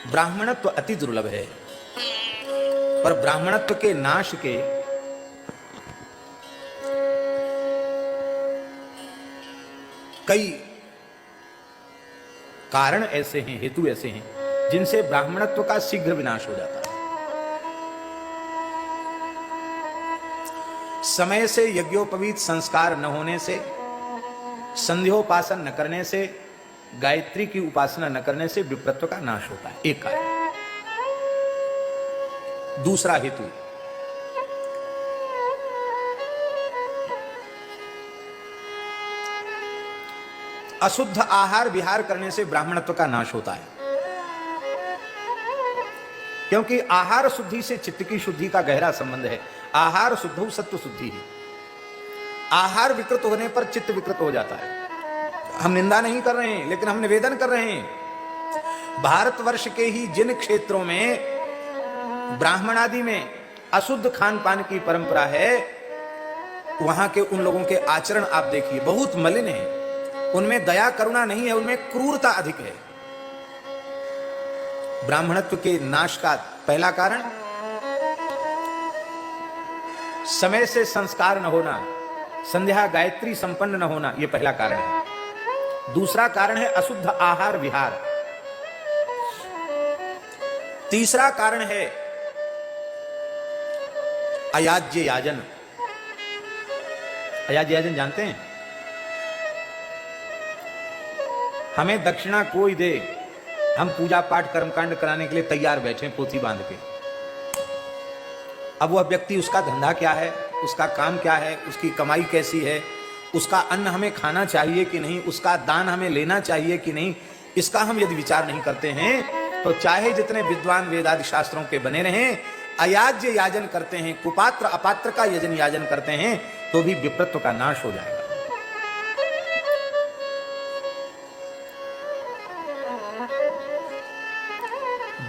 ब्राह्मणत्व अति दुर्लभ है, पर ब्राह्मणत्व के नाश के कई कारण ऐसे हैं, हेतु ऐसे हैं जिनसे ब्राह्मणत्व का शीघ्र विनाश हो जाता है। समय से यज्ञोपवीत संस्कार न होने से, संध्योपासन न करने से, गायत्री की उपासना न करने से विप्रत्व का नाश होता है, एक कारण। दूसरा हेतु, अशुद्ध आहार विहार करने से ब्राह्मणत्व का नाश होता है, क्योंकि आहार शुद्धि से चित्त की शुद्धि का गहरा संबंध है। आहार शुद्धौ सत्व शुद्धि है। आहार विकृत होने पर चित्त विकृत हो जाता है। हम निंदा नहीं कर रहे हैं, लेकिन हम निवेदन कर रहे हैं। भारतवर्ष के ही जिन क्षेत्रों में ब्राह्मण आदि में अशुद्ध खान पान की परंपरा है, वहां के उन लोगों के आचरण आप देखिए, बहुत मलिन है। उनमें दया करुणा नहीं है, उनमें क्रूरता अधिक है। ब्राह्मणत्व के नाश का पहला कारण समय से संस्कार न होना, संध्या गायत्री संपन्न न होना, यह पहला कारण है। दूसरा कारण है अशुद्ध आहार विहार। तीसरा कारण है अयाज्य याजन। अयाज्य याजन जानते हैं? हमें दक्षिणा कोई दे, हम पूजा पाठ कर्मकांड कराने के लिए तैयार बैठे पोथी बांध के। अब वह व्यक्ति, उसका धंधा क्या है, उसका काम क्या है, उसकी कमाई कैसी है, उसका अन्न हमें खाना चाहिए कि नहीं, उसका दान हमें लेना चाहिए कि नहीं, इसका हम यदि विचार नहीं करते हैं तो चाहे जितने विद्वान वेदादि शास्त्रों के बने रहें, अयाज्य याजन करते हैं, कुपात्र अपात्र का यजन याजन करते हैं, तो भी विप्रत्व का नाश हो जाएगा।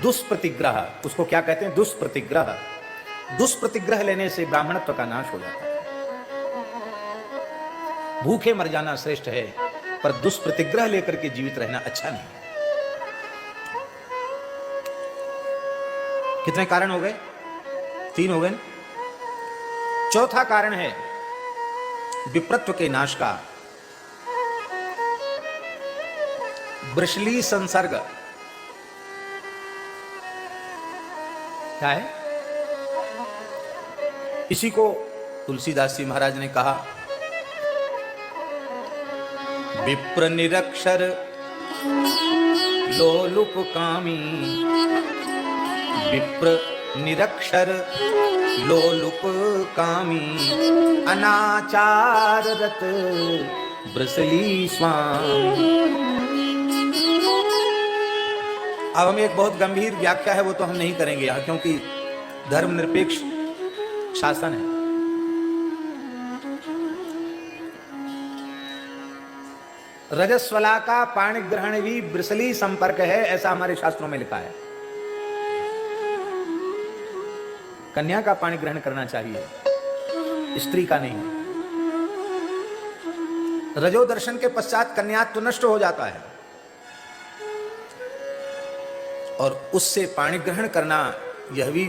दुष्प्रतिग्रह, उसको क्या कहते हैं? दुष्प्रतिग्रह। दुष्प्रतिग्रह लेने से ब्राह्मणत्व का नाश हो जाता है। भूखे मर जाना श्रेष्ठ है, पर दुष्प्रतिग्रह लेकर के जीवित रहना अच्छा नहीं। कितने कारण हो गए? 3 हो गए। चौथा कारण है विप्रत्व के नाश का वृषली संसर्ग। क्या है? इसी को तुलसीदास जी महाराज ने कहा, विप्र निरक्षर लोलुप कामी, विप्र निरक्षर लोलुप कामी, अनाचार रत वृषली स्वामी। अब हम एक बहुत गंभीर व्याख्या है, वो तो हम नहीं करेंगे यहां, क्योंकि धर्मनिरपेक्ष शासन है। रजस्वला का पाणी ग्रहण भी वृषली संपर्क है, ऐसा हमारे शास्त्रों में लिखा है। कन्या का पाणी ग्रहण करना चाहिए, स्त्री का नहीं। रजो दर्शन के पश्चात कन्यात्व नष्ट हो जाता है, और उससे पाणी ग्रहण करना, यह भी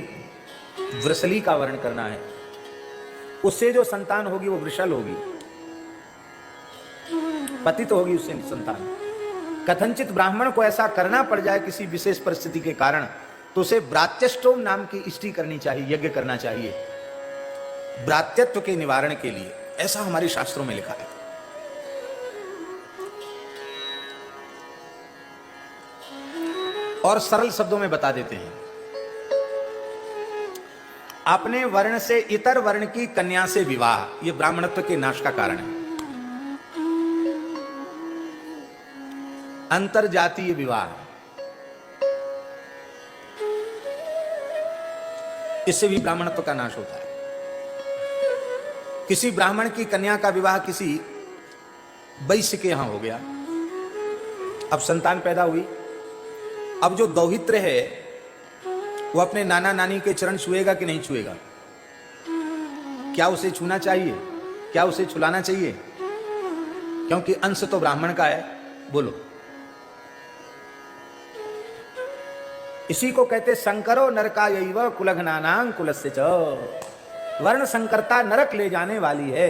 वृषली का वर्ण करना है। उससे जो संतान होगी वो वृषल होगी, पतित तो होगी उससे संतान। कथनचित ब्राह्मण को ऐसा करना पड़ जाए किसी विशेष परिस्थिति के कारण, तो उसे ब्रात्यष्टोम नाम की इष्टि करनी चाहिए, यज्ञ करना चाहिए, ब्रात्यत्व के निवारण के लिए। ऐसा हमारे शास्त्रों में लिखा है। और सरल शब्दों में बता देते हैं, अपने वर्ण से इतर वर्ण की कन्या से विवाह, यह ब्राह्मणत्व के नाश का कारण है। अंतरजातीय विवाह, इससे भी ब्राह्मणत्व का नाश होता है। किसी ब्राह्मण की कन्या का विवाह किसी वैश्य के यहां हो गया, अब संतान पैदा हुई। अब जो दौहित्र है वो अपने नाना नानी के चरण छुएगा कि नहीं छुएगा? क्या उसे छूना चाहिए? क्या उसे छुलाना चाहिए? क्योंकि अंश तो ब्राह्मण का है। बोलो, इसी को कहते संकरो नरकायैव कुलघ्नानां कुलस्य च। वर्ण संकरता नरक ले जाने वाली है।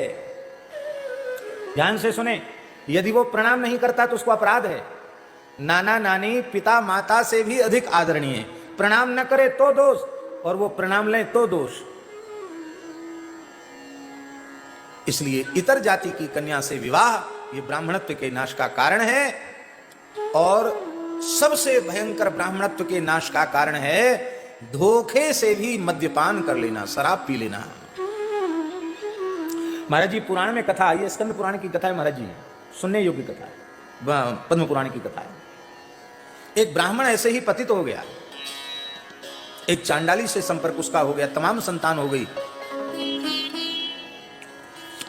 ध्यान से सुने, यदि वो प्रणाम नहीं करता तो उसको अपराध है। नाना नानी पिता माता से भी अधिक आदरणीय है। प्रणाम न करे तो दोष, और वो प्रणाम ले तो दोष। इसलिए इतर जाति की कन्या से विवाह ये ब्राह्मणत्व के नाश का कारण है, और सबसे भयंकर ब्राह्मणत्व के नाश का कारण है धोखे से भी मद्यपान कर लेना, शराब पी लेना। महाराज जी पुराण में कथा आई है, स्कंद पुराण की कथा है महाराज जी, सुनने योग्य कथा है, पद्म पुराण की कथा है। एक ब्राह्मण ऐसे ही पतित हो गया, एक चांडाली से संपर्क उसका हो गया, तमाम संतान हो गई,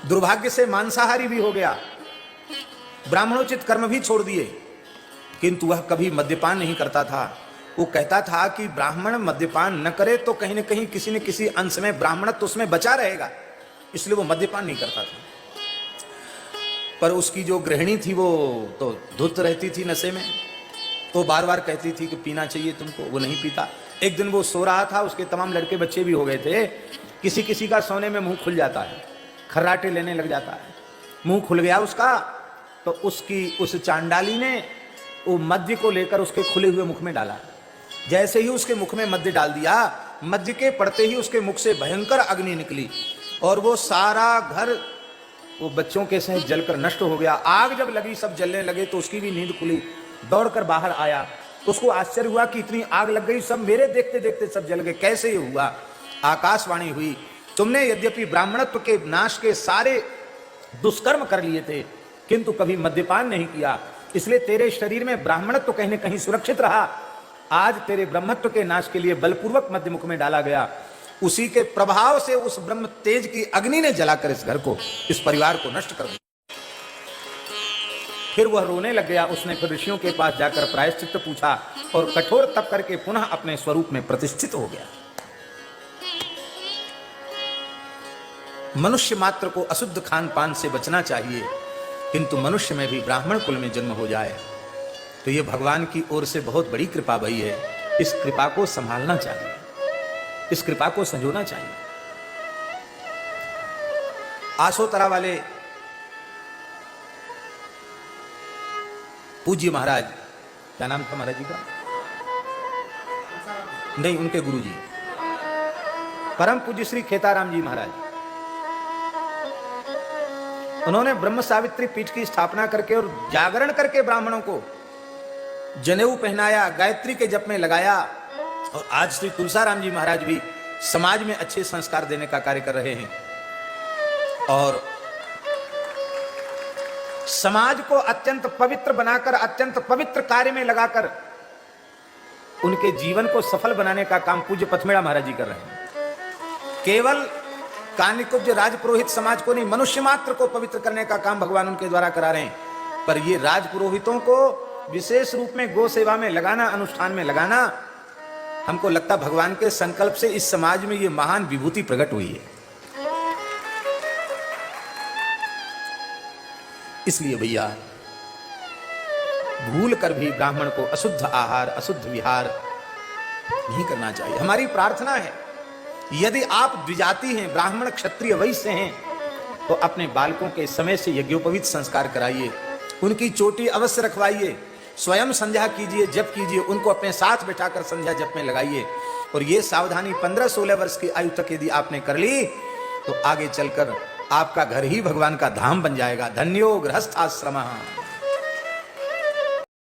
दुर्भाग्य से मांसाहारी भी हो गया, ब्राह्मणोचित कर्म भी छोड़ दिए, किंतु वह कभी मद्यपान नहीं करता था। वो कहता था कि ब्राह्मण मद्यपान न करे तो कहीं न कहीं किसी न किसी अंश में ब्राह्मणत्व उसमें बचा रहेगा, इसलिए वो मद्यपान नहीं करता था। पर उसकी जो गृहिणी थी वो तो धुत रहती थी नशे में, तो बार बार कहती थी कि पीना चाहिए तुमको, वो नहीं पीता। एक दिन वो सो रहा था, उसके तमाम लड़के बच्चे भी हो गए थे, किसी किसी का सोने में मुंह खुल जाता है, खर्राटे लेने लग जाता है, मुंह खुल गया उसका, तो उस चांडाली ने वो मद्य को लेकर उसके खुले हुए मुख में डाला। जैसे ही उसके मुख में मद्य डाल दिया, मद्य के पड़ते ही उसके मुख से भयंकर अग्नि निकली, और वो सारा घर वो बच्चों के सहित जलकर नष्ट हो गया। आग जब लगी सब जलने लगे तो उसकी भी नींद खुली, दौड़कर बाहर आया, उसको आश्चर्य हुआ कि इतनी आग लग गई, सब मेरे देखते देखते सब जल गए, कैसे ये हुआ। आकाशवाणी हुई, तुमने यद्यपि ब्राह्मणत्व के नाश के सारे दुष्कर्म कर लिए थे, किंतु कभी मद्यपान नहीं किया, इसलिए तेरे शरीर में ब्राह्मणत्व कहीं न कहीं सुरक्षित रहा। आज तेरे ब्रह्मत्व के नाश के लिए बलपूर्वक मध्य मुख में डाला गया। उसी के प्रभाव से उस ब्रह्म तेज की अग्नि ने जलाकर इस घर को, इस परिवार को नष्ट कर दिया। फिर वह रोने लग गया। उसने फिर ऋषियों के पास जाकर प्रायश्चित्त पूछा और कठोर तप करके पुनः अपने स्वरूप में प्रतिष्ठित हो गया। मनुष्य मात्र को अशुद्ध खान पान से बचना चाहिए, किंतु मनुष्य में भी ब्राह्मण कुल में जन्म हो जाए तो ये भगवान की ओर से बहुत बड़ी कृपा भई है। इस कृपा को संभालना चाहिए, इस कृपा को संजोना चाहिए। आसोतरा वाले पूज्य महाराज, क्या नाम था महाराज जी का? नहीं, उनके गुरुजी परम पूज्य श्री खेताराम जी महाराज, उन्होंने ब्रह्म सावित्री पीठ की स्थापना करके और जागरण करके ब्राह्मणों को जनेऊ पहनाया, गायत्री के जप में लगाया, और आज श्री तुलसाराम जी महाराज भी समाज में अच्छे संस्कार देने का कार्य कर रहे हैं और समाज को अत्यंत पवित्र बनाकर, अत्यंत पवित्र कार्य में लगाकर उनके जीवन को सफल बनाने का काम पूज्य पथमेड़ा महाराज जी कर रहे हैं। केवल कान्यकुब्ज राजपुरोहित समाज को नहीं, मनुष्य मात्र को पवित्र करने का काम भगवान उनके द्वारा करा रहे हैं। पर ये राजपुरोहितों को विशेष रूप में गो सेवा में लगाना, अनुष्ठान में लगाना, हमको लगता भगवान के संकल्प से इस समाज में ये महान विभूति प्रकट हुई है। इसलिए भैया भूल कर भी ब्राह्मण को अशुद्ध आहार, अशुद्ध विहार नहीं करना चाहिए। हमारी प्रार्थना है, यदि आप द्विजाति हैं, ब्राह्मण क्षत्रिय वैश्य हैं, तो अपने बालकों के समय से यज्ञोपवीत संस्कार कराइए, उनकी चोटी अवश्य रखवाइए, स्वयं संध्या कीजिए, जप कीजिए, उनको अपने साथ बैठाकर संध्या जप में लगाइए। और ये सावधानी 15-16 वर्ष की आयु तक यदि आपने कर ली तो आगे चलकर आपका घर ही भगवान का धाम बन जाएगा। धन्यो गृहस्थाश्रमः।